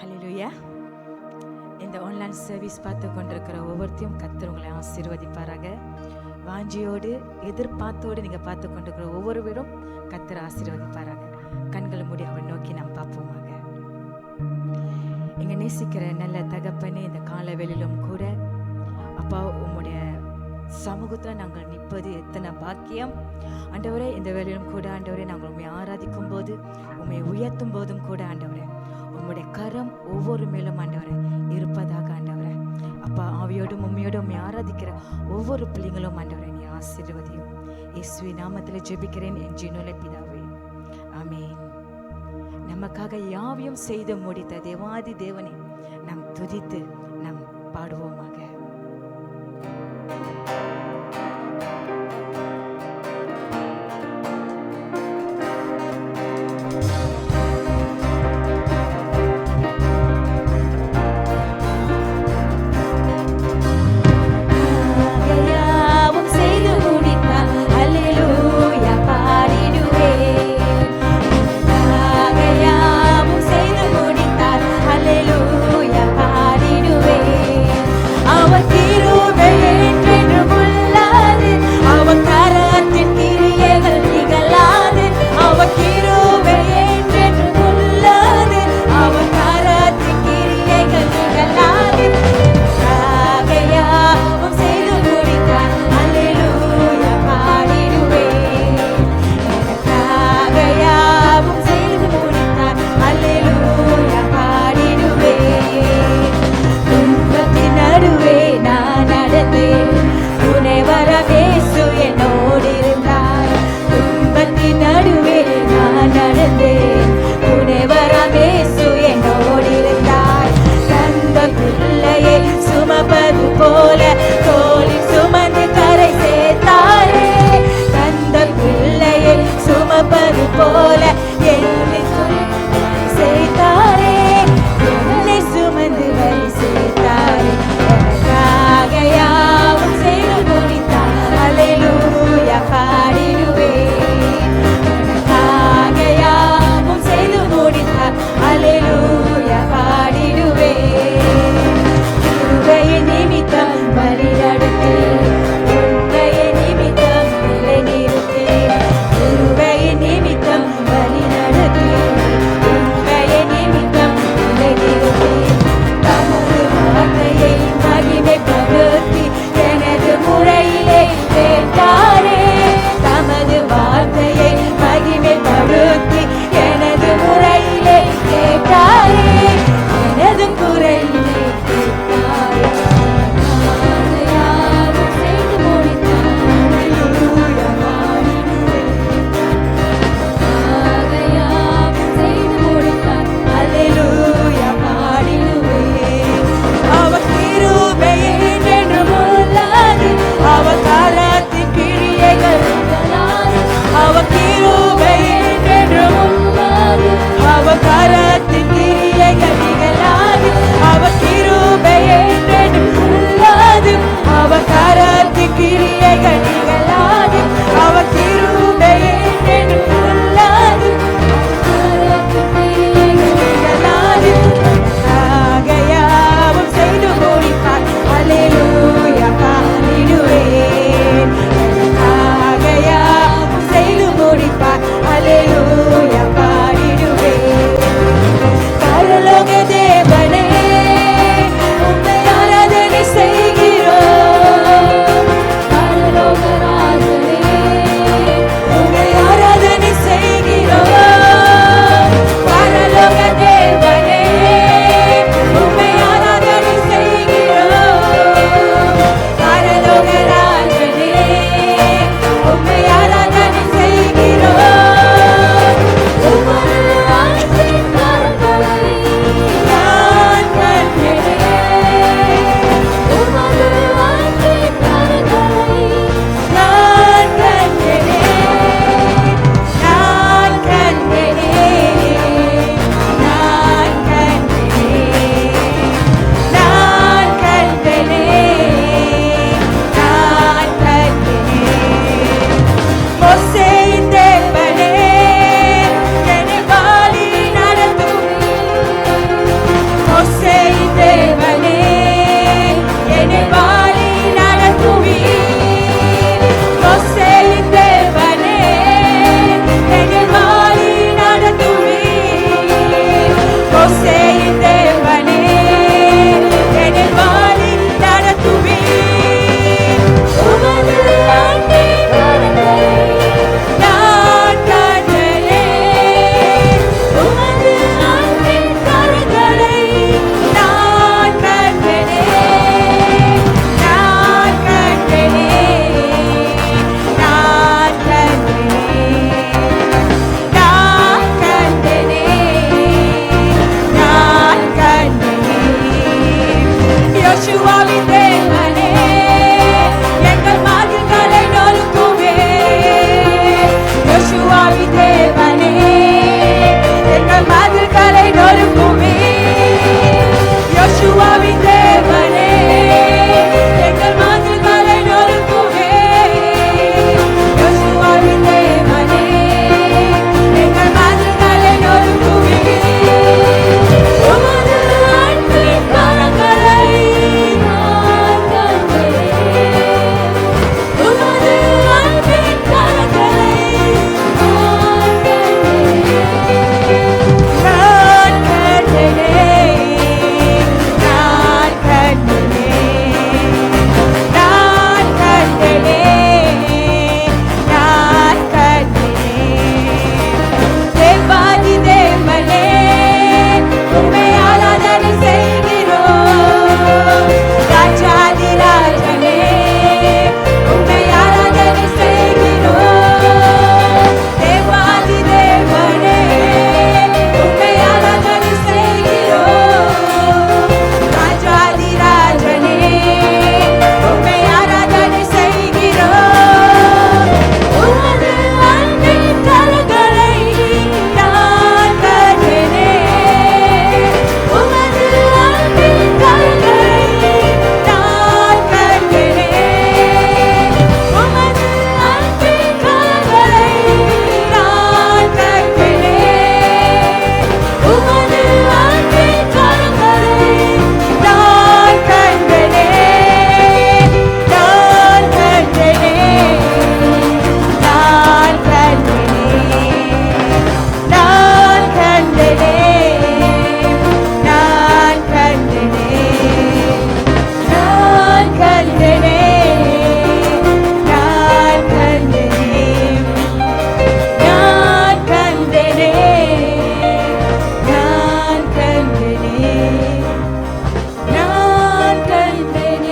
ஹல்லேலூயா. இந்த online service பார்த்து கொண்டிருக்கிற ஒவ்வொருத்தையும் கர்த்தர் உங்களை ஆசீர்வதிப்பாராக. வாஞ்சியோடு எதிர்பார்த்தோடு நீங்கள் பார்த்து கொண்டிருக்கிற ஒவ்வொருவரும் கர்த்தர் ஆசீர்வதிப்பாராக. கண்களை மூடி அவரை நோக்கி நாம் பார்ப்போமாக. எங்க நேசிக்கிற நல்ல தகப்பனே, இந்த கால வேளையிலும் கூட அப்பா உம்முடைய சமூகத்தில் நாங்கள் நிற்பது எத்தனை பாக்கியம் ஆண்டவரே. இந்த வேளையிலும் கூட ஆண்டவரே நாங்கள் உண்மை ஆராதிக்கும் போது, உண்மை உயர்த்தும் போதும் கூட ஆண்டவரே உம்முடைய கரம் ஒவ்வொரு மேலும் ஆண்டவரே இருப்பதாக ஆண்டவரே. அப்பா ஆவியோடும் உண்மையோடும் உண்மை ஆராதிக்கிற ஒவ்வொரு பிள்ளைங்களும் ஆண்டவரே நீ ஆசீர்வதியும். இயேசுவின் நாமத்தில் ஜெபிக்கிறேன் என் ஜீவனுள்ள பிதாவே, ஆமென். நமக்காக யாவையும் செய்து முடித்த தேவாதி தேவனை நாம் துதித்து நாம் பாடுவோமாக. அவ மோசேயின் தேவனே என்னை வழி நடத்துவீர். உமது அன்பின் கரங்களை நான் கண்டேன். உமது அன்பின் கரங்களை நான் கண்டேன். நான் கண்டேன். நான் கண்டேன். நான் கண்டேன். நான் கண்டேன். யோசுவாவின் தேவனே எங்கள் மதில்களை நொறுக்குவே. யோசுவாவின் தேவனே எங்கள் மதில்களை நொறுக்குவே. யோசுவாவின் தேவனே எங்கள் மதில்களை நொறுக்குவே. யோசுவாவின் தேவனே எங்கள் மதில்களை நொறுக்குவே. உமது அன்பின் கரங்களை நான் கண்டேன். உமது அன்பின் கரங்களை நான் கண்டேன். நான் கண்டேன். நான் கண்டேன். நான் கண்டேன். நான் கண்டேன். தேவாதி தேவனே உம்மை ஆராதனை செய்கிறோம். ராஜாதி ராஜனே உம்மை ஆராதனை செய்கிறோம். தேவாதி தேவனே உம்மை ஆராதனை செய்கிறோம். ராஜாதி ராஜனே உம்மை ஆராதனை செய்கிறோம். உமது அன்பின் கரங்களை நான் கண்டேன். உமது அன்பின் கரங்களை நான் கண்டேன். உமது அன்பின் கரங்களை நான் கண்டேன். உமது அன்பின் கரங்களை நான் கண்டேன். நான் கண்டேன். நான் கண்டேன். நான் கண்டேன். நான் கண்டேன். நான் கண்டேன். நான் கண்டேன். நான் கண்டேன். நான் கண்டேன்.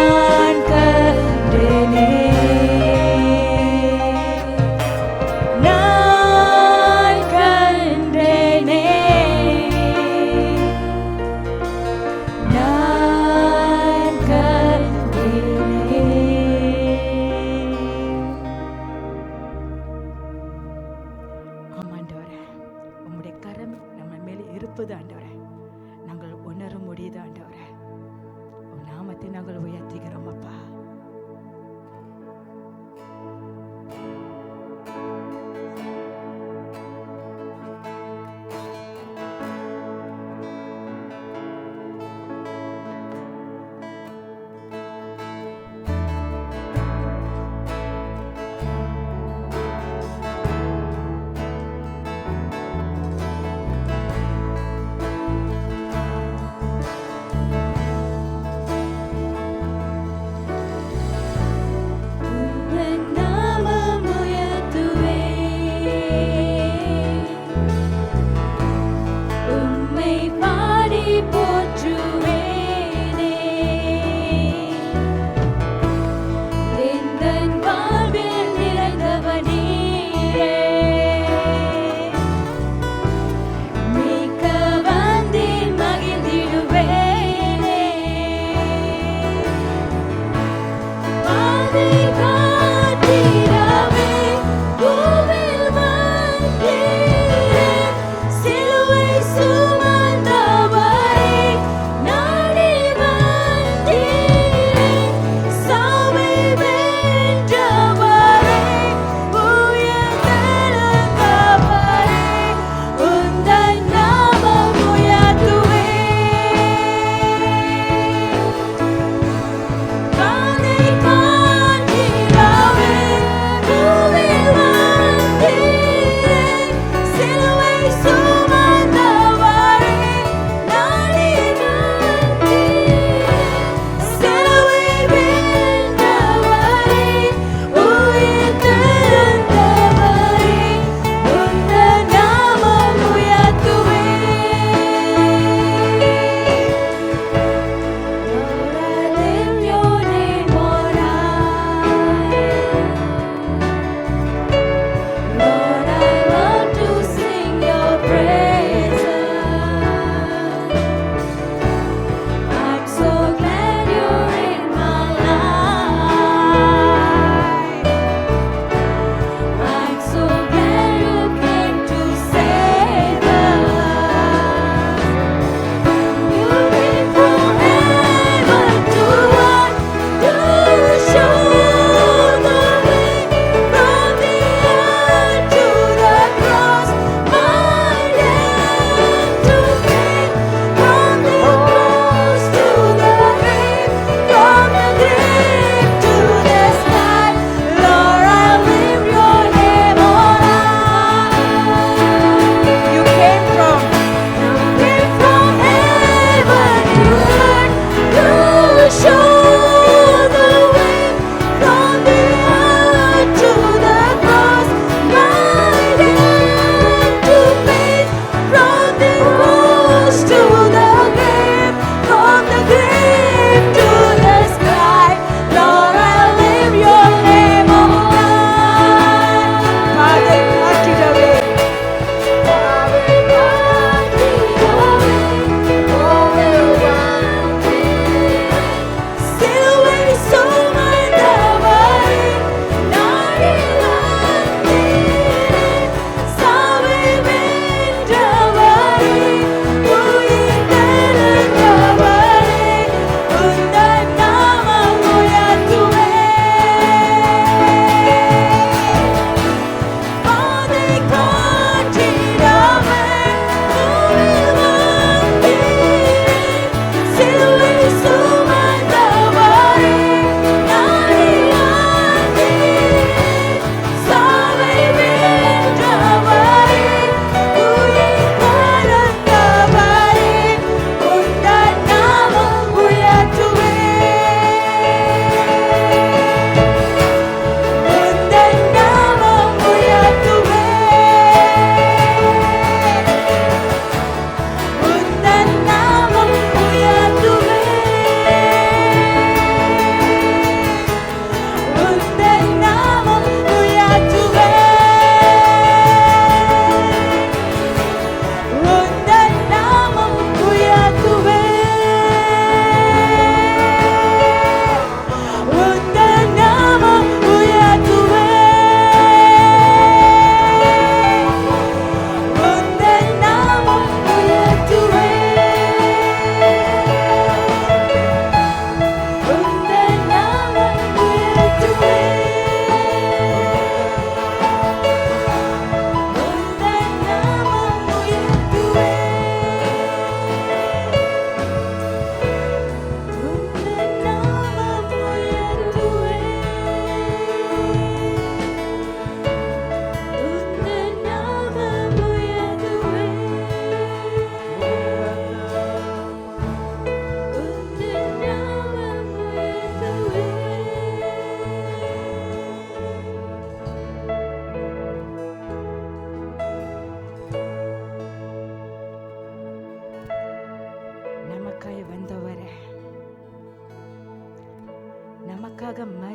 நான் ஆமாண்டவரே, உம்முடைய கரம் நம்ம மேலே இருப்பது ஆண்டவரே நாங்கள் உணர முடியுது ஆண்டவரே. உம் நாமத்தை நாங்கள் உயர்த்துகிறோம் அப்பா.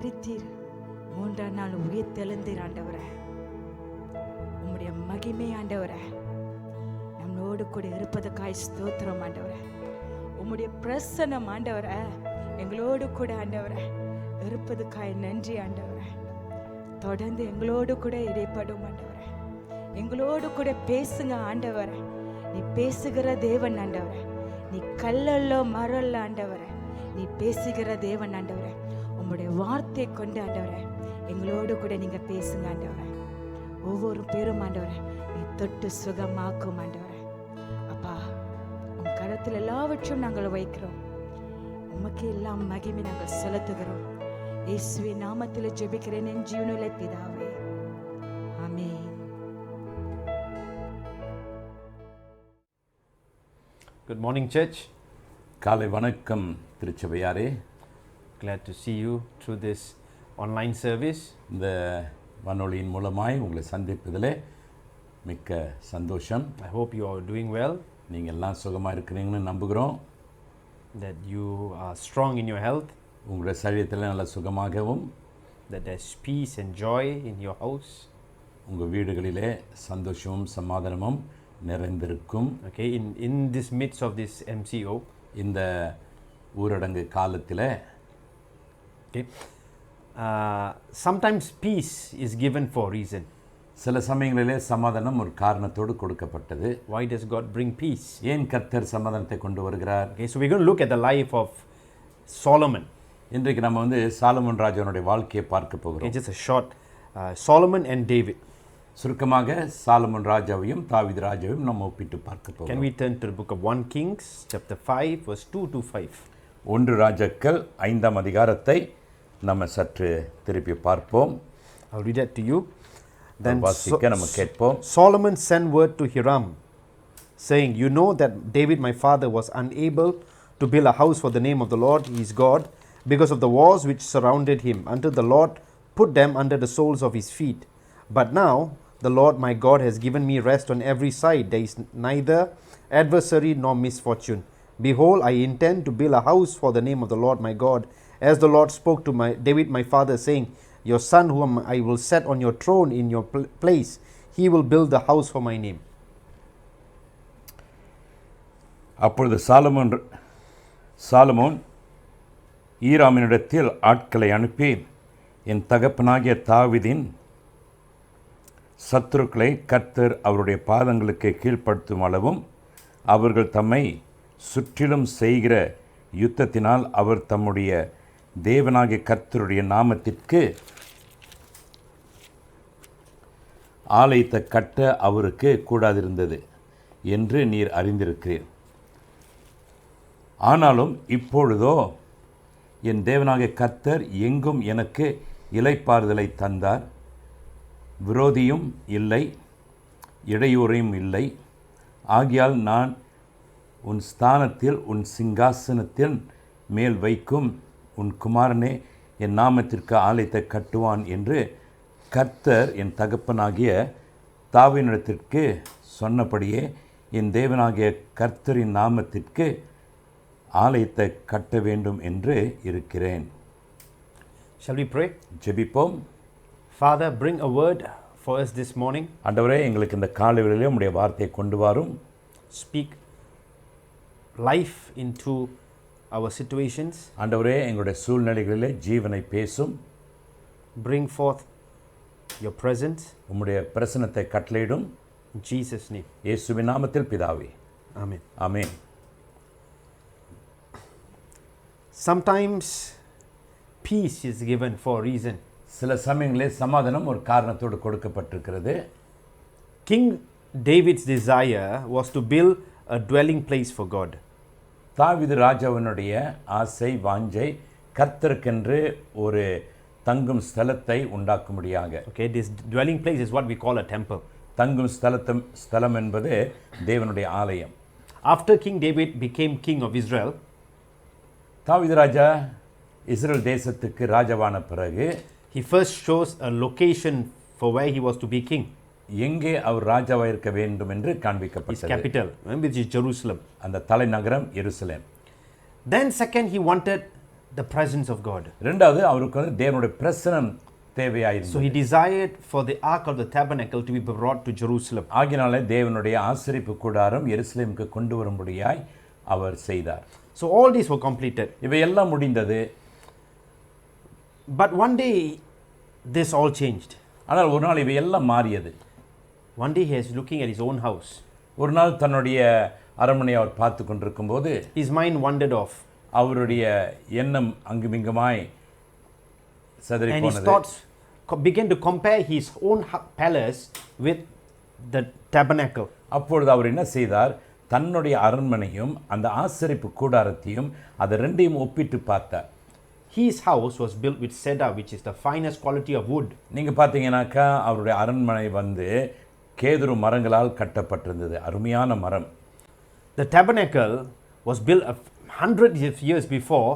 மரித்தீர், மூன்றாம் நாள் உயிர் தெழுந்தீர் ஆண்டவரே. உம்முடைய மகிமை ஆண்டவரே நம்மளோடு கூட இருப்பதற்காய் ஸ்தோத்திரம் ஆண்டவரே. உம்முடைய பிரசன்னம் ஆண்டவரே எங்களோடு கூட ஆண்டவரே இருப்பதுக்காய் நன்றி ஆண்டவரே. தொடர்ந்து எங்களோடு கூட இடைப்படும் ஆண்டவரே. எங்களோடு கூட பேசுங்க ஆண்டவரே. நீ பேசுகிற தேவன் ஆண்டவரே. நீ கல்லல்லோ மரல்ல ஆண்டவரே. நீ பேசுகிற தேவன் ஆண்டவரே. உம்முடைய வார்த்தை கொண்டு ஆண்டவரே எங்களோடு கூட நீங்க பேசுங்க ஆண்டவரே. ஒவ்வொரு பேரும் ஆண்டவரே நீ தொட்டு சுகமாக்கும் ஆண்டவரே. அப்பா உன் கரத்தில் எல்லாவற்றையும் நாங்கள் வைக்கிறோம். உமக்கு எல்லாம் மகிமை நாங்கள் செலுத்துகிறோம். இயேசுவின் நாமத்தில் ஜெபிக்கிறேன் என் ஜீவனுள்ள பிதாவே, ஆமென். Good morning, church. காலை வணக்கம் திருச்சபையாரே. Glad to see you through this online service. இந்த வானொலியின் மூலமாய் உங்களை சந்திப்பதிலே மிக்க சந்தோஷம். I hope you are doing well, நீங்கள் எல்லாம் சுகமாக இருக்கிறீங்கன்னு நம்புகிறோம். that you are strong in your health, உங்களுடைய சரீரத்தில் நல்ல சுகமாகவும், that there's peace and joy in your house. உங்கள் வீடுகளிலே சந்தோஷமும் சமாதானமும் நிறைந்திருக்கும். Okay, in this midst of this MCO, இந்த ஊரடங்கு காலத்தில் okay, sometimes peace is given for a reason. சில சமயங்களிலே சமாதானம் ஒரு காரணத்தோடு கொடுக்கப்பட்டது. Why does God bring peace? ஏன் கர்த்தர் சமாதானத்தை கொண்டு வருகிறார்? Okay, so we're going to look at the life of Solomon. இன்றைக்கு நம்ம சாலமோன் ராஜாவுடைய வாழ்க்கையை பார்க்க Okay, போகிறோம். just a short Solomon and David. சுருக்கமாக சாலமோன் ராஜாவையும் தாவீது ராஜாவையும் நம்ம ஒப்பிட்டு பார்க்க Can போகிறோம். we turn to the book of 1 Kings chapter 5 verse 2 to 5? 1 ராஜாக்கள் 5ஆம் அதிகாரத்தை நம்ம சற்று திருப்பி பார்ப்போம். I'll read that to you. Then வாசிக்க நம்ம கேட்போம். Solomon sent word to Hiram, saying, "You know that David my father was unable to build a house for the name of the Lord his God, because of the walls which surrounded him, until the Lord put them under the soles of his feet. But now the Lord my God has given me rest on every side. There is neither adversary nor misfortune. Behold, I intend to build a house for the name of the Lord my God, as the Lord spoke to David my father, saying, Your son whom I will set on your throne in your place, he will build the house for my name." அப்பொழுது Solomon ஈராமினிடத்தில் ஆட்களை அனுப்பி, என் தகப்பனாகிய தாவீதின் சத்துருக்களை கர்த்தர் அவருடைய பாதங்களுக்கு கீழ்ப்படுத்தும் அளவும், அவர்கள் தம்மை சுற்றிலும் செய்கிற யுத்தத்தினால் அவர் தம்முடைய தேவனாகிய கர்த்தருடைய நாமத்திற்கு ஆலயத்தை கட்ட அவருக்கு கூடாதிருந்தது என்று நீர் அறிந்திருக்கிறீர். ஆனாலும் இப்பொழுதோ என் தேவனாகிய கர்த்தர் எங்கும் எனக்கு இளைப்பாறுதலை தந்தார். விரோதியும் இல்லை, இடையூறையும் இல்லை. ஆகையால் நான் உன் ஸ்தானத்தில் உன் சிங்காசனத்தின் மேல் வைக்கும் உன் குமாரனே என் நாமத்திற்கு ஆலயத்தை கட்டுவான் என்று கர்த்தர் என் தகப்பனாகிய தாவீதினிடத்திற்கு சொன்னபடியே என் தேவனாகிய கர்த்தரின் நாமத்திற்கு ஆலயத்தை கட்ட வேண்டும் என்று இருக்கிறேன். Shall we pray? ஜெபிப்போம். Father, bring a word for us this morning. ஆண்டவரே, எங்களுக்கு இந்த காலை வேளையிலே உம்முடைய வார்த்தையை கொண்டு வாரும். Speak life into our situations. ஆண்டவரே, எங்களுடைய சூழ்நிலைகளிலே ஜீவனை பேசும். Bring forth your presence. உம்முடைய பிரசன்னத்தை கட்டளையிடும். In Jesus' name. இயேசுவின் நாமத்தில் பிதாவே, Amen. Amen. Sometimes peace is given for a reason. சில சமயங்களில் சமாதானம் ஒரு காரணத்தோடு கொடுக்கப்பட்டிருக்கிறது. King David's desire was to build a dwelling place for God. தாவீது ராஜாவினுடைய ஆசை வாஞ்சை கர்த்தருக்கென்று ஒரு தங்கும் ஸ்தலத்தை உண்டாக்கும்படியாக. Okay, this dwelling place is what we call a temple. தங்கும் ஸ்தலம் என்பது தேவனுடைய ஆலயம். After King David became king of Israel, தாவீது ராஜா இஸ்ரேல் தேசத்துக்கு ராஜாவான பிறகு he first chose a location for where he was to be king. எங்கே அவர் ராஜாவாக இருக்க வேண்டும் என்று His காண்பிக்கப்பட்டது. capital, which is Jerusalem. அந்த தலைநகரம் எருசலேம். Then second, he wanted the presence of God. ரெண்டாவது அவருக்கு வந்து தேவனுடைய பிரசனம் தேவையாயிருந்தது. So he desired for the ark of the tabernacle to be brought to Jerusalem. ஆகினாலே தேவனுடைய ஆசரிப்பு கூடாரம் எருசலேமுக்கு கொண்டு வரும்படியாய் அவர் செய்தார். So all these were completed. இவையெல்லாம் முடிந்தது. But one day this all changed. ஆனால் ஒரு நாள் இவையெல்லாம் மாறியது. One day he is looking at his own house. ஒரு நாள் தன்னுடைய அரண்மனையை அவர் பார்த்து கொண்டிருக்கும் போது His mind wandered off. அவருடைய எண்ணம் அங்குமிங்குமாய் சிதறி And his போனது. thoughts began to compare his own palace with the tabernacle. அப்பொழுது அவர் என்ன செய்தார்? தன்னுடைய அரண்மனையும் அந்த ஆசரிப்பு கூடாரத்தையும் அதை ரெண்டையும் ஒப்பிட்டு பார்த்தார். His house was built with cedar, which is the finest quality of wood. நீங்க பார்த்தீங்கன்னாக்கா அவருடைய அரண்மனை வந்து கேதுரு மரங்களால் கட்டப்பட்டிருந்தது, அருமையான மரம். The tabernacle was built 100 years before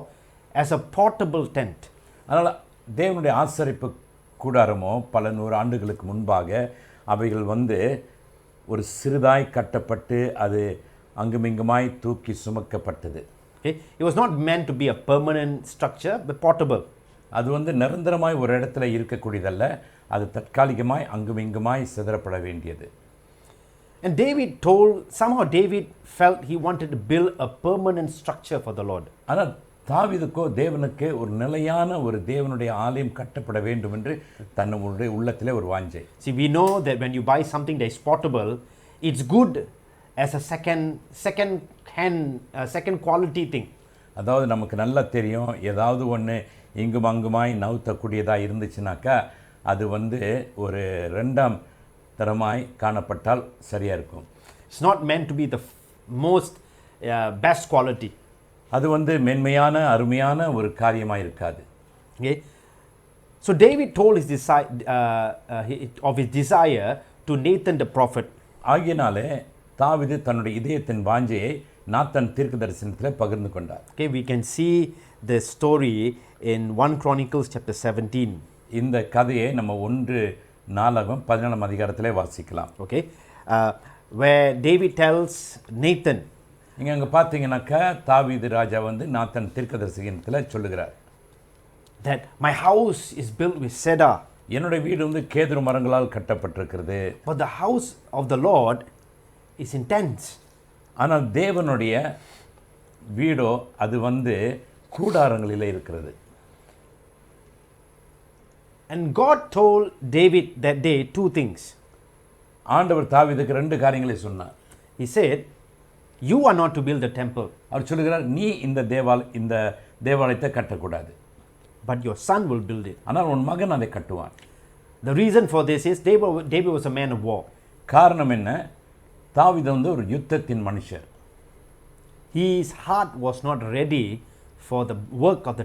as a portable tent. அதனால் தேவனுடைய ஆசரிப்பு கூடாரமோ பல நூறு ஆண்டுகளுக்கு முன்பாக அவைகள் வந்து ஒரு சிறிதாய் கட்டப்பட்டு அது அங்குமிங்குமாய் தூக்கி சுமக்கப்பட்டது. Okay? It was not meant to be a permanent structure, but portable. அது வந்து நிரந்தரமாய் ஒரு இடத்துல இருக்கக்கூடியதல்ல, அது தற்காலிகமாய் அங்குமிங்குமாய் சிதறப்பட வேண்டியது. And somehow David felt he wanted to build a permanent structure for the Lord. ஆனால் தாவீதுக்கோ தேவனுக்கு ஒரு நிலையான ஒரு தேவனுடைய ஆலயம் கட்டப்பட வேண்டும் என்று தன்னுடைய உள்ளத்திலே ஒரு வாஞ்சை. See, we know that when you buy something that is portable, it's good as a second quality thing. அதாவது நமக்கு நல்லா தெரியும், ஏதாவது ஒன்று இங்கும் அங்குமாய் நவுத்தக்கூடியதாக இருந்துச்சுனாக்கா அது வந்து ஒரு ரெண்டாம் தரமாய் காணப்பட்டால் சரியாக இருக்கும். It's not meant to be the most best quality. அது வந்து மென்மையான அருமையான ஒரு காரியமாக இருக்காது. Okay? So David told of his desire to Nathan the prophet. ஆகியனாலே தாவீது தன்னுடைய இதயத்தின் வாஞ்சையை நாத்தான் தீர்க்கதரிசனத்தில் பகிர்ந்து கொண்டார். Okay, we can see the story in 1 Chronicles chapter 17. இந்த கதையை நம்ம 1 அதிகாரத்திலே வாசிக்கலாம். Okay, where David tells Nathan, நீங்கள் அங்கே பார்த்தீங்கன்னாக்கா தாவீது ராஜா வந்து நாத்தான் தீர்க்கதரிசனத்தில் சொல்லுகிறார், that my house is built with cedar, என்னுடைய வீடு வந்து கேதுரு மரங்களால் கட்டப்பட்டிருக்கிறது, but the house of the Lord is in tents. ஆனால் தேவனுடைய வீடோ அது வந்து கூடாரங்களிலே இருக்கிறது. And God told David that day two things. ஆண்டவர் தாவீதுக்கு 2 காரியங்களை சொன்னார். He said, you are not to build a temple, அவர் சொல்லுகிறார், நீ இந்த தேவாலயத்தை கட்டக்கூடாது, but your son will build it. ஆனால் உன் மகன் அதை கட்டுவான். The reason for this is David was a man of war. காரணம் என்ன? தாவீது வந்து ஒரு யுத்தத்தின் மனுஷர். His heart was not ready for the work of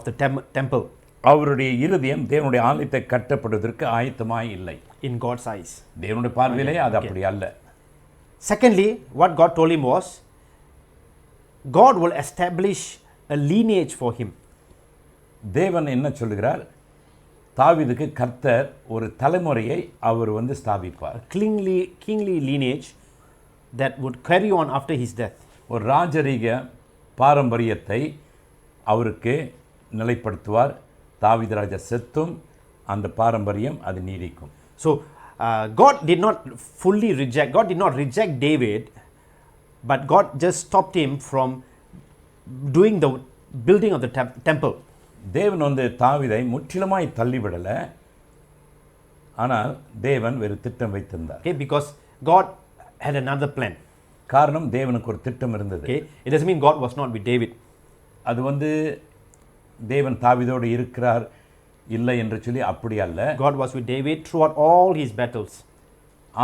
the temple. அவருடைய இருதயம் தேவனுடைய ஆலயத்தை கட்டப்படுவதற்கு ஆயத்தமாய் இல்லை. In God's eyes. தேவனுடைய பார்வையிலே அது அப்படி அல்ல. Secondly, what God told him was, God will establish a lineage for him. தேவன் என்ன சொல்லுகிறார்? தாவீதுக்கு கர்த்தர் ஒரு தலைமுறையை அவர் வந்து ஸ்தாபிப்பார். A kingly lineage that would carry on after his death. ஒரு ராஜரீக பாரம்பரியத்தை அவருக்கு நிலைப்படுத்துவார். தாவீது ராஜா செத்தும் அந்த பாரம்பரியம் அது நீடிக்கும். So God did not reject David, but God just stopped him from doing the building of the temple. தேவன் வந்து தாவீதை முற்றிலுமாய் தள்ளிவிடலை, ஆனால் தேவன் வேறு திட்டம் வைத்திருந்தார். Okay, because God had another plan. காரணம் தேவனுக்கு ஒரு திட்டம் இருந்தது. Okay, it doesn't mean God was not with David. அது வந்து தேவன் தாவீதோடு இருக்கிறார் இல்லை என்று சொல்லி அப்படி அல்ல. God was with David throughout all his battles.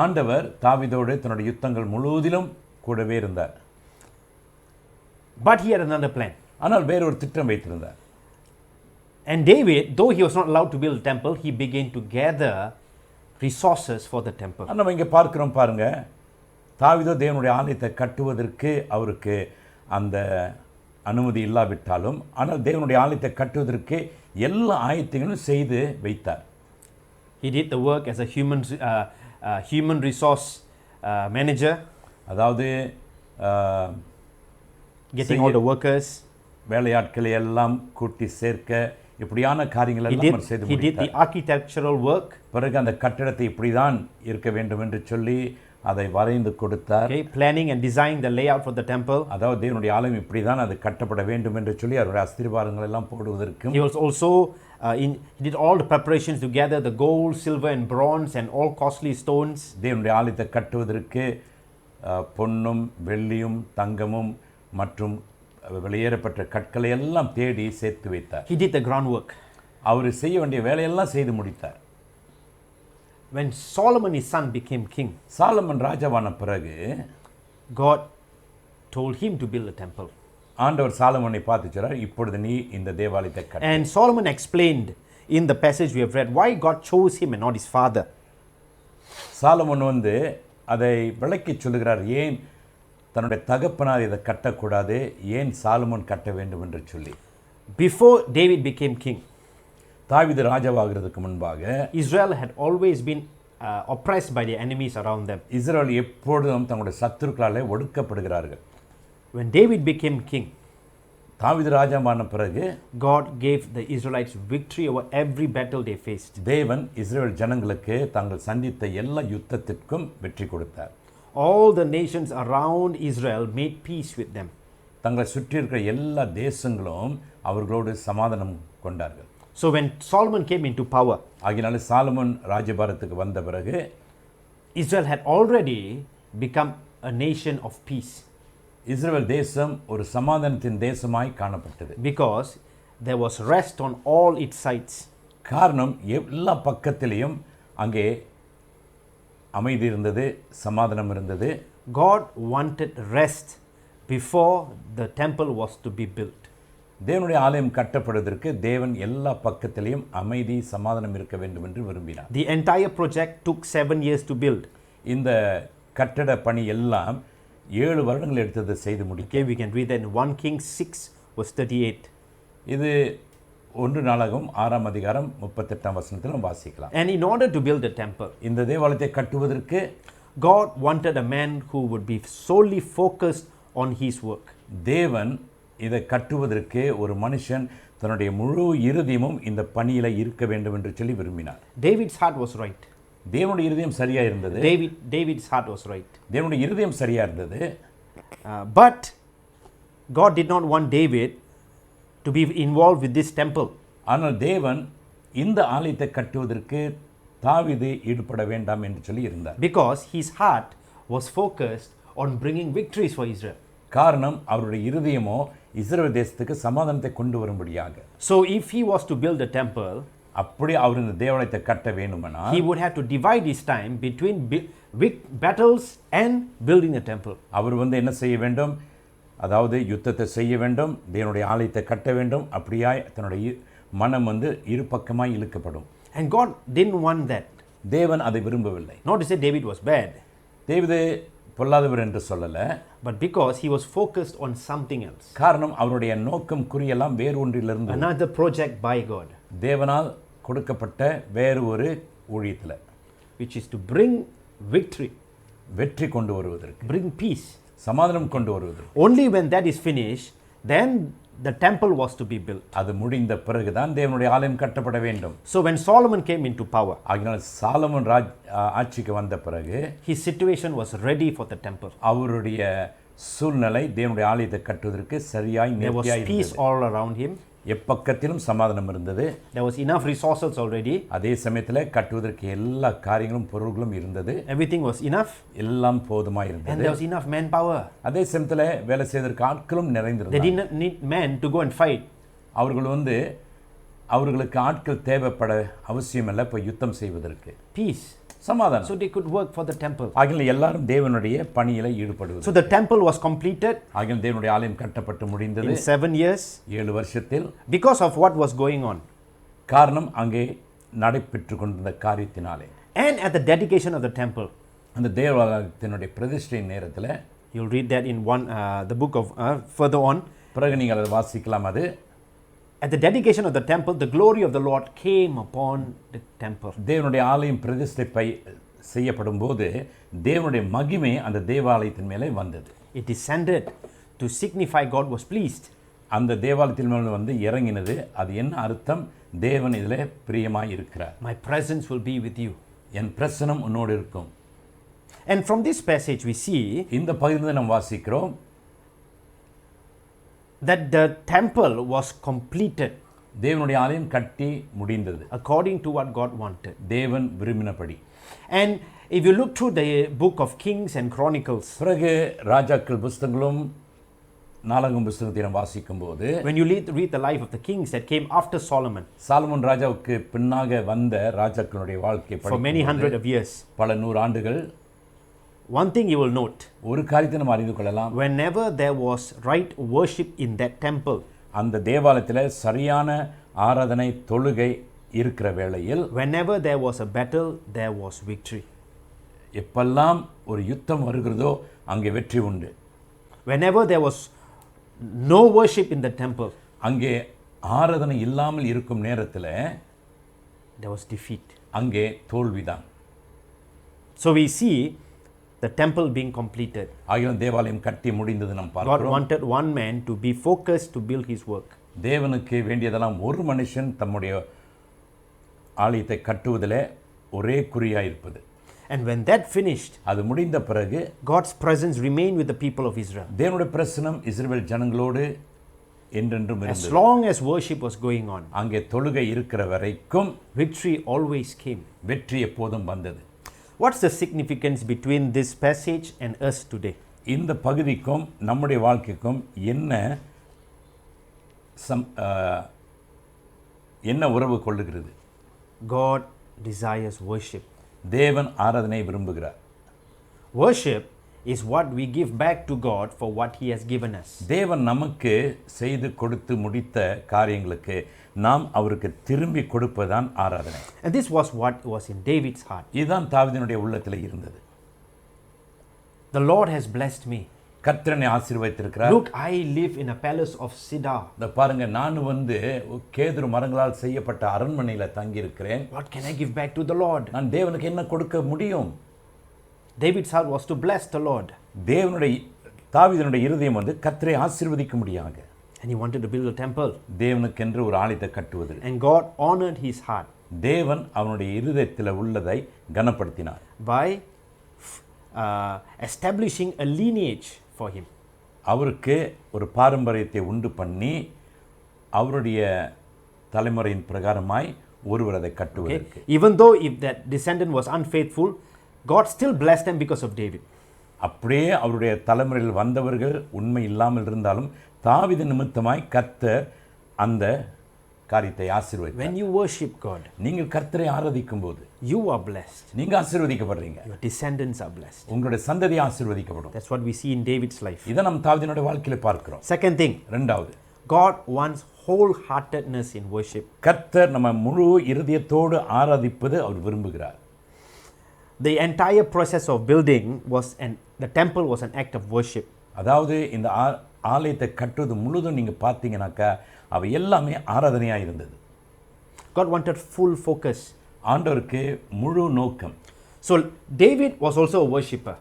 ஆண்டவர் தாவீதோடு தன்னுடைய யுத்தங்கள் முழுவதிலும் கூடவே இருந்தார். But he had another plan. ஆனால் வேறொரு திட்டம் வைத்திருந்தார். And David, though he was not allowed to build a temple, he began to gather resources for the temple. நம்ம இங்கே பார்க்கிறோம் பாருங்க, தாவீதோ தேவனுடைய ஆலயத்தை கட்டுவதற்கு அவருக்கு அந்த அனுமதி இல்லாவிட்டாலும், ஆனால் தேவனுடைய ஆலயத்தை கட்டுவதற்கு எல்லா ஆயத்தங்களும் செய்து வைத்தார். He did the work as a human resource manager, அதாவது getting all the workers, வேலையாட்களை எல்லாம் கூட்டி சேர்க்க இப்படியான காரியங்கள் He எல்லாம் அவர் செய்து did முடித்தார். the architectural work. பிறகு அந்த கட்டிடத்தை இப்படிதான் இருக்க வேண்டும் என்று சொல்லி அதை வரைந்து கொடுத்தார். Okay, planning and designing the layout for the temple. அதாவது தேவனுடைய ஆலயம் இப்படிதான் அது கட்டப்பட வேண்டும் என்று சொல்லி அவருடைய அஸ்திபாரங்கள் எல்லாம் போடுவதற்கும் He was also he did all the preparations to gather the gold, silver, and bronze and all costly stones. தேவனுடைய ஆலயத்தை கட்டுவதற்கு பொன்னும் வெள்ளியும் தங்கமும் மற்றும் வெளியேறப்பட்ட கற்களை எல்லாம் தேடி சேர்த்து வைத்தார். He did the groundwork. அவர் செய்ய வேண்டிய வேலையெல்லாம் செய்து முடித்தார். When Solomon his son became king, Solomon ராஜாவான பிறகு God told him to build a temple. ஆண்டவர் சாலமனை பார்த்து சொல்றார், இப்பொழுது நீ இந்த தேவாலயத்தை கட்டு. And Solomon explained in the passage we have read why God chose him and not his father. Solomon அதை விளக்கி சொல்லுகிறார், ஏன் தன்னுடைய தகப்பனார் இதை கட்டக்கூடாது, ஏன் சாலமன் கட்ட வேண்டும் என்று சொல்லி. Before David became king, தாவீது ராஜாவாகிறதுக்கு முன்பாக Israel had always been oppressed by the enemies around them. இஸ்ரவேல் எப்பொழுதும் தங்களுடைய சத்துருக்களாலே ஒடுக்கப்படுகிறார்கள். When David became king, தாவீது ராஜாவான பிறகு God gave the Israelites victory over every battle they faced. தேவன் இஸ்ரவேல் ஜனங்களுக்கு தாங்கள் சந்தித்த எல்லா யுத்தத்திற்கும் வெற்றி கொடுத்தார். All the nations around Israel made peace with them. தங்களை சுற்றி இருக்கிற எல்லா தேசங்களும் அவர்களோடு சமாதானம் கொண்டார்கள். So when Solomon came into power, ஆகினால சாலமன் ராஜபாரத்துக்கு வந்த பிறகு Israel had already become a nation of peace இஸ்ரவேல் தேசம் ஒரு சமாதானத்தின் தேசமாய் காணப்பட்டது. because there was rest on all its sides. காரணம் எல்லா பக்கத்திலையும் அங்கே அமைதி இருந்தது, சமாதானம் இருந்தது. God wanted rest before the temple was to be built. தேவனுடைய ஆலயம் கட்டப்படுவதற்கு தேவன் எல்லா பக்கத்திலையும் அமைதி சமாதானம் இருக்க வேண்டும் என்று விரும்பினார். The entire project took 7 years to build. இந்த கட்டட பணி எல்லாம் 7 வருடங்கள் எடுத்தது செய்து முடிக்க. Okay, we can read that in 1 Kings 6 verse 38. இது 1 நாளாகமம் 6ஆம் அதிகாரம் 38ஆம் வசனத்திலும் வாசிக்கலாம். And in order to build the temple, இந்த தேவாலயத்தை கட்டுவதற்கு God wanted a man who would be solely focused on his work. தேவன் இதை கட்டுவதற்கு ஒரு மனுஷன் தன்னுடைய முழு இருதயமும் இந்த பணியில இருக்க வேண்டும் என்று சொல்லி விரும்பினார். David's heart was right. தேவனுடைய இருதயம் சரியா இருந்தது. David's heart was right. தேவனுடைய இருதயம் சரியா இருந்தது. But God did not want David to be involved with this temple. ஆனால் தேவன் இந்த ஆலயத்தை கட்டுவதற்கு தாவீது ஈடுபட வேண்டாம் என்று சொல்லி இருந்தார். Because his heart was focused on bringing victories for Israel. காரணம் அவருடைய இருதயமோ இஸ்ரவேல் தேசத்துக்கு சமாதானத்தை கொண்டு வரும்படியாக. So if he was to build a temple, அப்படி அவர் இந்த தேவாலயத்தை கட்ட வேண்டுமானால் he would have to divide his time between battles and building a temple. அவர் என்ன செய்ய வேண்டும், அதாவது யுத்தத்தை செய்ய வேண்டும், தேவனுடைய ஆலயத்தை கட்ட வேண்டும். அப்படியாய் தன்னுடைய மனம் இரு பக்கமாய் இழுக்கப்படும். And God didn't want that. தேவன் அதை விரும்பவில்லை. Not to say David was bad, தேவீது பொல்லாதவர் என்று சொல்லல, but because he was focused on something else. காரணம் அவருடைய நோக்கம் குறியெல்லாம் வேறு ஒன்றிலிருந்து, Another project by God, தேவனால் கொடுக்கப்பட்ட வேறு ஒரு ஊழியத்தில், which is to bring victory, வெற்றி கொண்டு வருவதற்கு, bring peace. சமாதானம் கொண்டு வருவதற்கு. Only when that is finished, then the temple was to be built. அது முடிந்த பிறகுதான் தேவனுடைய ஆலயம் கட்டப்பட வேண்டும். So when Solomon came into power, ஆகினால் சாலமன் ஆட்சிக்கு வந்த பிறகு his situation was ready for the temple. அவருடைய சூழ்நிலை தேவனுடைய ஆலயத்தை கட்டுவதற்கு சரியாய் There was நேர்த்தியாய் peace இருந்தது. all around him. எப்பக்கத்திலும் சமாதானம் இருந்தது. There was enough resources already. அதே சமயத்தில் கட்டுவதற்கு எல்லா காரியங்களும் பொருள்களும் இருந்தது. Everything was enough. எல்லாம் போதுமாய் And இருந்தது. there was enough manpower. அதே சமயத்தில் வேலை செய்வதற்கு ஆட்களும் They நிறைந்திருந்தது. didn't need men to go and fight. அவர்கள் அவர்களுக்கு ஆட்கள் தேவைப்பட அவசியம் இல்லை இப்போ யுத்தம் செய்வதற்கு. Peace. சமாதானம். So they could work for the temple. ஆகிய எல்லாரும் தேவனுடைய பணியில ஈடுபடுவது. So the temple was completed ஆகிய தேவனுடைய ஆலயம் கட்டப்பட்டு முடிந்தது in 7 years 7 வருஷத்தில். because of what was going on. காரணம் அங்கே நடைபெற்று கொண்டிருந்த காரியத்தினாலே. And at the dedication of the temple. அந்த தேவாலயத்தினுடைய பிரதிஷ்டை நேரத்தில், You'll read that in the book of further on. பிறகு நீங்கள் அதை வாசிக்கலாம். அது At the dedication of the temple, the glory of the Lord came upon the temple. தேவனுடைய ஆலயம் பிரதிஷ்டை செய்யப்படும் போது தேவனுடைய மகிமை அந்த தேவாலயத்தின் மேலே வந்தது. It descended to signify God was pleased. அந்த தேவாலயத்தின் மேல் வந்து இறங்கினது. அது என்ன அர்த்தம்? தேவன் இதில் பிரியமாய் இருக்கிறார். My presence will be with you. என் பிரசனம் உன்னோடு இருக்கும். And from this passage we see இந்த பகுதியில் நாம் வாசிக்கிறோம் that the temple was completed தேவனுடைய ஆலயம் கட்டி முடிந்தது according to what God wanted. தேவன் விரும்பினபடி. And if you look through the book of Kings and Chronicles, பிறகு ராஜாக்கள் புஸ்தகங்களும் நாளாகம புஸ்தகத்தை நாம் வாசிக்கும்போது when you read the life of the kings that came after Solomon Solomon ராஜாவுக்கு பின்னாக வந்த ராஜாக்களுடைய வாழ்க்கை for many hundred of years, பல நூறு ஆண்டுகள், one thing you will note, ஒரு காரியத்தை நம்ம அறிந்து கொள்ளலாம். whenever there was right worship in that temple, அந்த தேவாலயத்தில் சரியான ஆராதனை தொழுகை இருக்கிற வேளையில், whenever there was a battle, there was victory. எப்பெல்லாம் ஒரு யுத்தம் வருகிறதோ அங்கே வெற்றி உண்டு. Whenever there was no worship in the temple, அங்கே ஆராதனை இல்லாமல் இருக்கும் நேரத்தில் there was defeat. அங்கே தோல்விதான். So we see the temple being completed. ஆகிய தேவாலயம் கட்டி முடிந்தது நாம் God பார்க்கிறோம். wanted one man to be focused to build his work. தேவனுக்கு வேண்டியதெல்லாம் ஒரு மனுஷன் தம்முடைய ஆலயத்தை கட்டுவதில் ஒரே குறியாக இருப்பது. And when that finished, அது முடிந்த பிறகு God's presence remained with the people of Israel. தேவனுடைய பிரசனம் இஸ்ரவேல் ஜனங்களோடு என்றென்றும் As இருந்தது. long as worship was going on, அங்கே தொழுகை இருக்கிற வரைக்கும் victory always came. வெற்றி எப்போதும் வந்தது. What's the significance between this passage and us today? இந்த பகுதிக்கும் நம்முடைய வாழ்க்கைக்கும் என்ன உறவு கொள்ளுகிறது? God desires worship. தேவன் ஆராதனை விரும்புகிறார். Worship is what we give back to God for what he has given us. தேவன் நமக்கு செய்து கொடுத்து முடித்த காரியங்களுக்கு நாம் அவருக்கு திரும்பி கொடுப்பதுதான் ஆராதனை. And this was what was in David's heart. இதுதான் தாவீதினுடைய உள்ளத்தில் இருந்தது. The Lord has blessed me. கர்த்தரனை ஆசீர்வதித்திருக்கிறார். Look, I live in a palace of cedar. இந்த பாருங்க, நான் கேதுரு மரங்களால் செய்யப்பட்ட அரண்மனையில தங்கி இருக்கிறேன். What can I give back to the Lord? நான் தேவனுக்கு என்ன கொடுக்க முடியும்? David's heart was to bless the Lord. தாவீதினுடைய இருதயம் கர்த்தரை ஆசீர்வதிக்க முடியாங்க. And he wanted to build a temple. தேவனுக்கென்று ஒரு ஆலயத்தை கட்டுவது. And God honored his heart. தேவன் அவனுடைய இருதயத்தில் உள்ளதை கனப்படுத்தினார். By establishing a lineage for him. அவருக்கு ஒரு பாரம்பரியத்தை உண்டு பண்ணி அவருடைய தலைமுறையின் பிரகாரமாய் ஒருவர் அதை கட்டுவதற்கு. Even though if that descendant was unfaithful, God still blessed them because of David. அப்படியே அவருடைய தலைமுறையில் வந்தவர்கள் உண்மை இல்லாமல் இருந்தாலும் தாவீது நிமித்தமாய் கர்த்தர் அந்த காரியத்தை ஆசீர்வதித்தார். When you worship God, நீங்கள் கர்த்தரை ஆராதிக்கும் போது you are blessed. நீங்க ஆசீர்வதிக்கப்படுறீங்க. Your descendants are blessed. உங்களுடைய சந்ததி ஆசீர்வதிக்கப்படும். That's what we see in David's life. இதை நம்ம தாவீதினுடைய வாழ்க்கையில பார்க்கிறோம். Second thing, இரண்டாவது, God wants wholeheartedness in worship. கர்த்தர் நம்ம முழு இருதயத்தோடு ஆராதிப்பது அவர் விரும்புகிறார். The entire process of building the temple was an act of worship. அதாவது இந்த ஆலயத்தை கட்டுவது முழுதும் நீங்க பார்த்தீங்கன்னாக்கா அவை எல்லாமே ஆராதனையா இருந்தது. God wanted full focus. ஆண்டவருக்கு முழு நோக்கம். So David was also a worshipper.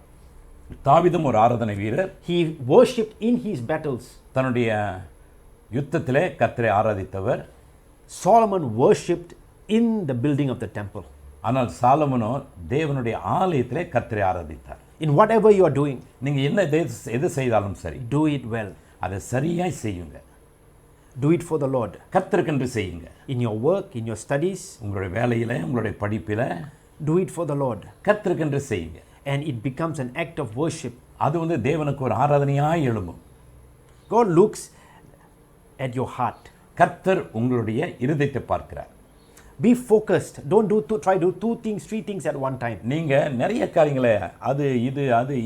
தாவீதும் ஒரு ஆராதனை வீரர். He worshipped in his battles. தன்னுடைய யுத்தத்திலே கர்த்தரை ஆராதித்தவர். Solomon worshipped in the building of the temple. ஆனால் சாலமோனோ தேவனுடைய ஆலயத்திலே கர்த்தரை ஆராதித்தார். In whatever you are doing, நீங்க எது செய்தாலும் சரி, do it well. அதை சரியாய் செய்யுங்க. Do it for the Lord. கர்த்தருக்கென்று செய்யுங்க. In your work, in your studies, உங்களுடைய வேலையில, உங்களுடைய படிப்பில do it for the Lord. கர்த்தருக்கென்று செய்யுங்க. And it becomes an act of worship. அது தேவனுக்கு ஒரு ஆராதனையாய் எழும்பும். God looks at your heart. கர்த்தர் உங்களுடைய இருதயத்தை பார்க்கிறார். Be focused. Don't try to do 2 things, 3 things at one time. நீங்க நிறைய காரியங்களை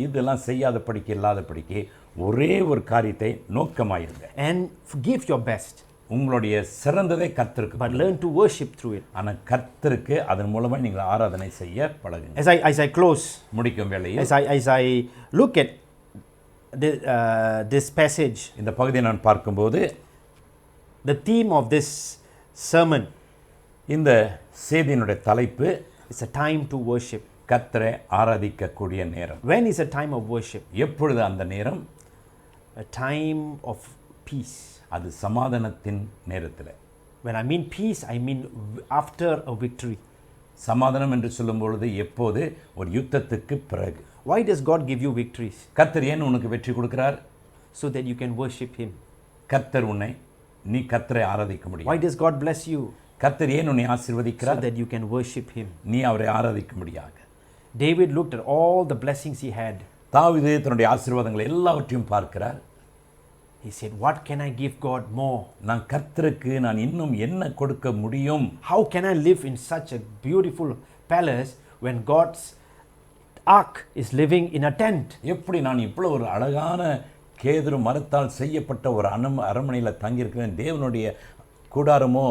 இதெல்லாம் செய்யாத படிக்க இல்லாத படிக்க ஒரே ஒரு காரியத்தை நோக்கமாயிருங்க. And give your best. உங்களுடைய சிறந்ததை கர்த்தருக்கு. But learn to worship through it. ஆனா கர்த்தருக்கு அதன் மூலமா நீங்கள் ஆராதனை செய்ய பழகுங்க. As I close, முடிக்கும் வேளையில் as I look at this passage, இந்த பகுதியை நான் பார்க்கும்போது the theme of this sermon, இந்த செய்தியினுடைய தலைப்பு is a time to worship. கர்த்தரை ஆராதிக்கக்கூடிய நேரம். When is a time of worship? எப்பொழுது அந்த நேரம்? A time of peace. அது சமாதானத்தின் நேரத்தில். When I mean peace, I mean after a victory. சமாதானம் என்று சொல்லும் பொழுது எப்போது? ஒரு யுத்தத்துக்கு பிறகு. Why does God give you victories? கர்த்தர் ஏன் உனக்கு வெற்றி கொடுக்கிறார்? So that you can worship Him. கர்த்தர் நீ கர்த்தரை ஆராதிக்க முடியும். Why does God bless you? கர்த்தர் ஏன் உன்னை So ஆசீர்வதிக்கிறார்? that you can worship Him. நீ அவரை ஆராதிக்க முடியாக. David looked at all the blessings he had. தாவீது தன்னுடைய ஆசீர்வாதங்களை எல்லாவற்றையும் பார்க்கிறார். He said, what can I give God more? நான் கர்த்தருக்கு நான் இன்னும் என்ன கொடுக்க முடியும்? How can I live in such a beautiful palace when God's ark is living in a tent? எப்படி நான் இவ்வளவு ஒரு அழகான கேதுரு மரத்தால் செய்யப்பட்ட ஒரு அரண்மனையில் தங்கியிருக்கிறேன், தேவனுடைய கூடாரமோ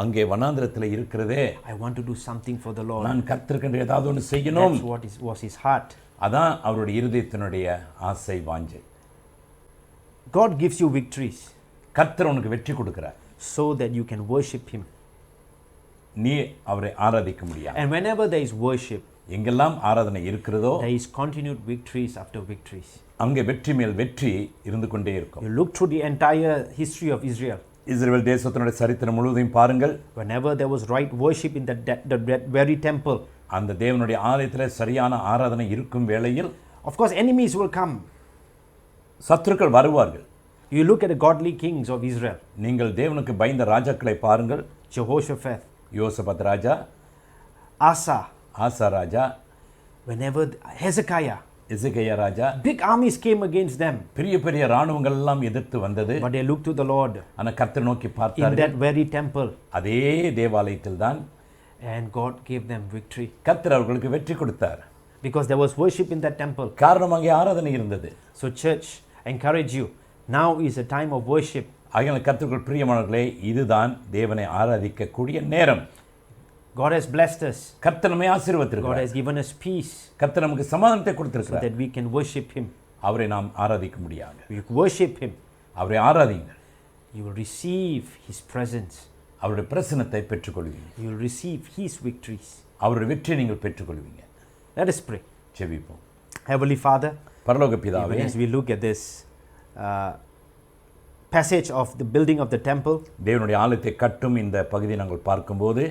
அங்கே வனாந்திரத்தில் இருக்கிறதே. I want to do something for the Lord. நான் கர்த்தருக்கு ஏதாவது ஒன்று செய்யணும். That's what was his heart. அதான் அவருடைய இருதயத்தினுடைய ஆசை வாஞ்சை. God gives you victories கர்த்தர் உனக்கு வெற்றி கொடுக்கிறார். so that you can worship Him. நீ அவரை ஆராதிக்க முடியாது. And whenever there is worship, எங்கெல்லாம் ஆராதனை இருக்கிறதோ there is continued victories after victories. அங்கே வெற்றி மேல் வெற்றி இருந்து கொண்டே இருக்கும். You look through the entire history of Israel. இஸ்ரவேல் தேசத்தினுடைய சரித்திரம் முழுவதையும் பாருங்கள். Whenever there was right worship in that very temple, அந்த தேவனுடைய ஆலயத்தில் சரியான ஆராதனை இருக்கும் வேளையில் of course enemies will come. சத்துருக்கள் வருவார்கள். You look at the godly kings of Israel. நீங்கள் தேவனுக்கு பயந்த ராஜாக்களை பாருங்கள். Jehoshaphat, யோசபாத் ராஜா, Asa, ஆசா ராஜா, whenever Hezekiah, எசேக்கியா ராஜா, big armies came against them, பெரிய பெரிய ராணுவங்கள் எல்லாம் எதிர்த்து வந்தது. but they looked to the Lord ஆனால் கர்த்தர் நோக்கி in பார்த்தார்கள். that very temple, அதே தேவாலயத்தில் தான் and God gave them victory கர்த்தர் அவர்களுக்கு வெற்றி கொடுத்தார். because there was worship in that temple. காரணம் அங்கே ஆராதனை இருந்தது. So church, I encourage you, now is a time of worship. ஆகையால் கர்த்தருக்குள் பிரியமானவர்களே, இதுதான் தேவனை ஆராதிக்கக்கூடிய நேரம். God has blessed us. கர்த்தர் நம்மை God ஆசீர்வதித்திருக்கிறார். has given us peace கர்த்தர் நமக்கு சமாதானத்தை so கொடுத்திருக்கிறார். that we can worship Him. அவரை நாம் ஆராதிக்க முடியாது. You worship Him, அவரை ஆராதிங்கள். you will receive His presence. அவருடைய பிரசன்னத்தை பெற்றுக்கொள்வீங்க. You will receive His victories. அவருடைய வெற்றியை நீங்கள் பெற்றுக்கொள்வீங்க. Let us pray. ஜெபிப்போம். Heavenly Father, பரலோக even பிதாவே, as we look at this passage of the building of the temple, தேவனுடைய ஆலயத்தை கட்டும் இந்த பகுதியை நாங்கள் பார்க்கும்போது,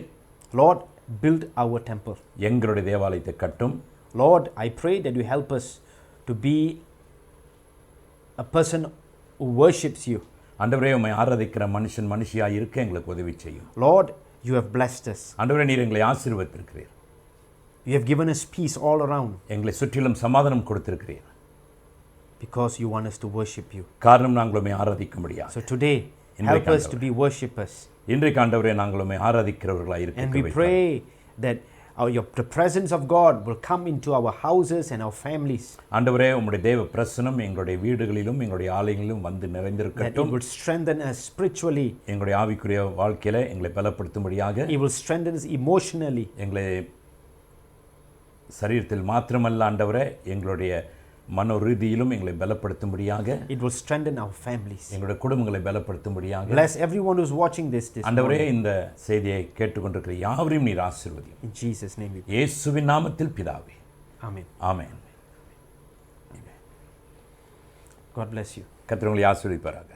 Lord, build our temple. எங்களுடைய தேவாலயத்தை கட்டும். Lord, I pray that you help us to be a person who worships you. ஆண்டவரே, உம்மை ஆராதிக்கிற மனுஷியாய் இருக்க எங்களுக்கு உதவி செய்யும். Lord, you have blessed us. ஆண்டவரே, நீர் எங்களை ஆசீர்வதித்திருக்கிறீர். You have given us peace all around எங்களை சுற்றிலும் சமாதானம் கொடுத்திருக்கிறீர். because you want us to worship you. காரணம் நாங்கள் உம்மை ஆராதிக்க முடியாது. So today, help us to be worshippers. இன்றைக்கு ஆண்டவரே, நாங்கள் உம்மை ஆராதிக்கிறவர்களாய் And இருக்க we வைத்தார். pray that the presence of God will come into our houses and our families. ஆண்டவரே, உம்முடைய தேவ பிரசன்னம் எங்களுடைய வீடுகளிலும் எங்களுடைய ஆலயங்களிலும் வந்து That it நிறைந்திருக்கட்டும். will strengthen us spiritually. எங்களுடைய ஆவிக்குரிய வாழ்க்கையில எங்களை பலப்படுத்தும்படியாக, It will strengthen us emotionally. எங்களை சரீரத்தில் மாத்திரமல்ல ஆண்டவரே, எங்களுடைய மனோ ரீதியிலும் எங்களை பலப்படுத்தும்படியாக, It will strengthen our families. எங்களுடைய குடும்பங்களை பலப்படுத்தும்படியாக. Bless everyone who's watching this ஆண்டவரே, morning. இந்த செய்தியை கேட்டுக்கொண்டிருக்கிற யாவரையும் நீர் ஆசீர்வதியும். In Jesus' name we pray. இயேசுவின் நாமத்தில் பிதாவே, Amen. Amen. God bless you. கர்த்தர் உங்களை ஆசீர்வதிப்பாராக.